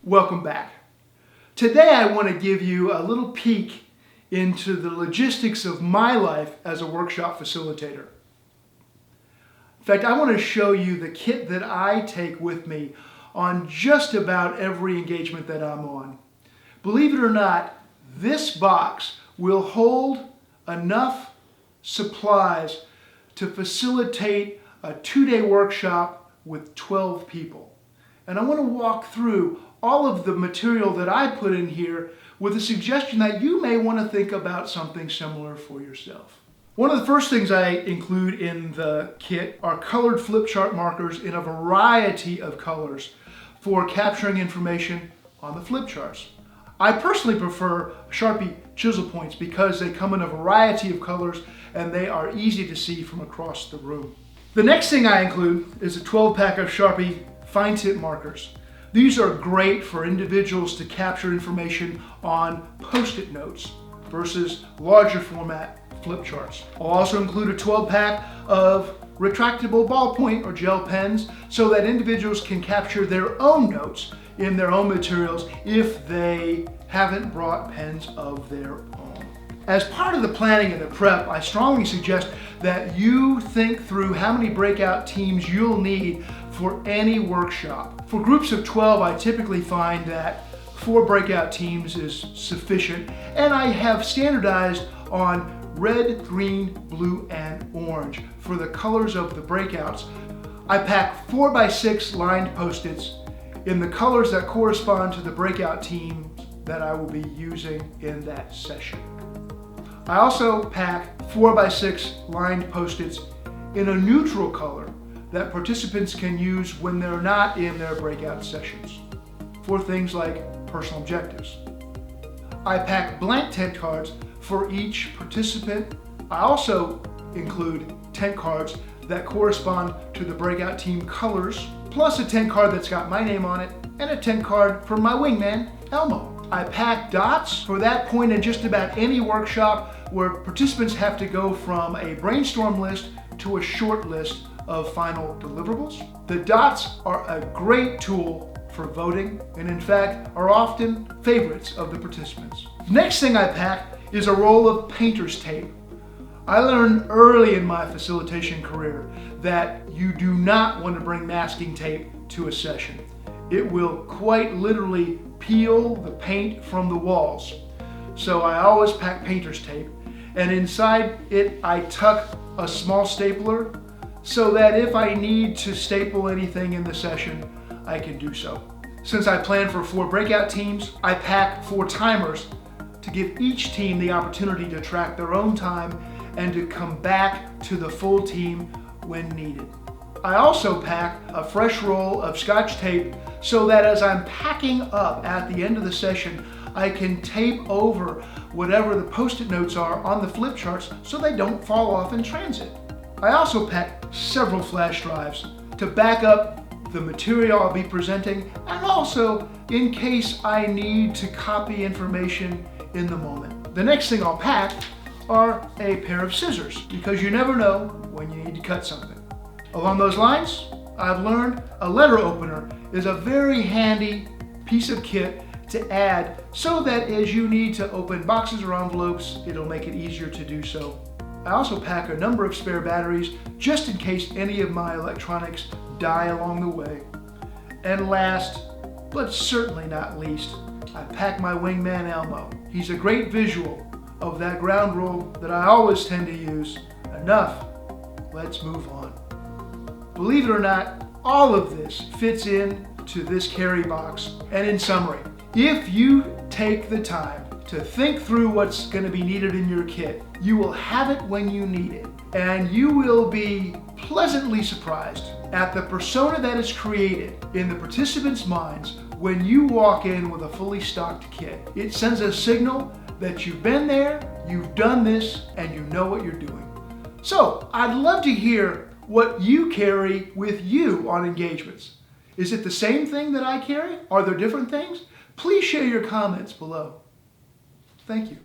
Welcome back. Today I want to give you a little peek into the logistics of my life as a workshop facilitator. In fact, I want to show you the kit that I take with me on just about every engagement that I'm on. Believe it or not, this box will hold enough supplies to facilitate a 2-day workshop with 12 people. And I want to walk through all of the material that I put in here with a suggestion that you may want to think about something similar for yourself. One of the first things I include in the kit are colored flip chart markers in a variety of colors for capturing information on the flip charts. I personally prefer Sharpie chisel points because they come in a variety of colors and they are easy to see from across the room. The next thing I include is a 12-pack of Sharpie fine tip markers. These are great for individuals to capture information on Post-it notes versus larger format flip charts. I'll also include a 12-pack of retractable ballpoint or gel pens so that individuals can capture their own notes in their own materials if they haven't brought pens of their own. As part of the planning and the prep, I strongly suggest that you think through how many breakout teams you'll need for any workshop. For groups of 12, I typically find that 4 breakout teams is sufficient, and I have standardized on red, green, blue, and orange for the colors of the breakouts. I pack 4x6 lined Post-its in the colors that correspond to the breakout teams that I will be using in that session. I also pack 4x6 lined Post-its in a neutral color that participants can use when they're not in their breakout sessions for things like personal objectives. I pack blank tent cards for each participant. I also include tent cards that correspond to the breakout team colors, plus a tent card that's got my name on it, and a tent card for my wingman, Elmo. I pack dots for that point in just about any workshop where participants have to go from a brainstorm list to a short list of final deliverables. The dots are a great tool for voting and in fact are often favorites of the participants. Next thing I pack is a roll of painter's tape. I learned early in my facilitation career that you do not want to bring masking tape to a session. It will quite literally peel the paint from the walls. So I always pack painter's tape, and inside it I tuck a small stapler so that if I need to staple anything in the session, I can do so. Since I plan for 4 breakout teams, I pack 4 timers to give each team the opportunity to track their own time and to come back to the full team when needed. I also pack a fresh roll of Scotch tape so that as I'm packing up at the end of the session, I can tape over whatever the Post-it notes are on the flip charts so they don't fall off in transit. I also pack several flash drives to back up the material I'll be presenting and also in case I need to copy information in the moment. The next thing I'll pack are a pair of scissors because you never know when you need to cut something. Along those lines, I've learned a letter opener is a very handy piece of kit to add so that as you need to open boxes or envelopes, it'll make it easier to do so. I also pack a number of spare batteries just in case any of my electronics die along the way. And last, but certainly not least, I pack my wingman Elmo. He's a great visual of that ground rule that I always tend to use. Enough, let's move on. Believe it or not, all of this fits into this carry box. And in summary, if you take the time to think through what's going to be needed in your kit, you will have it when you need it. And you will be pleasantly surprised at the persona that is created in the participants' minds when you walk in with a fully stocked kit. It sends a signal that you've been there, you've done this, and you know what you're doing. So I'd love to hear what you carry with you on engagements. Is it the same thing that I carry? Are there different things? Please share your comments below. Thank you.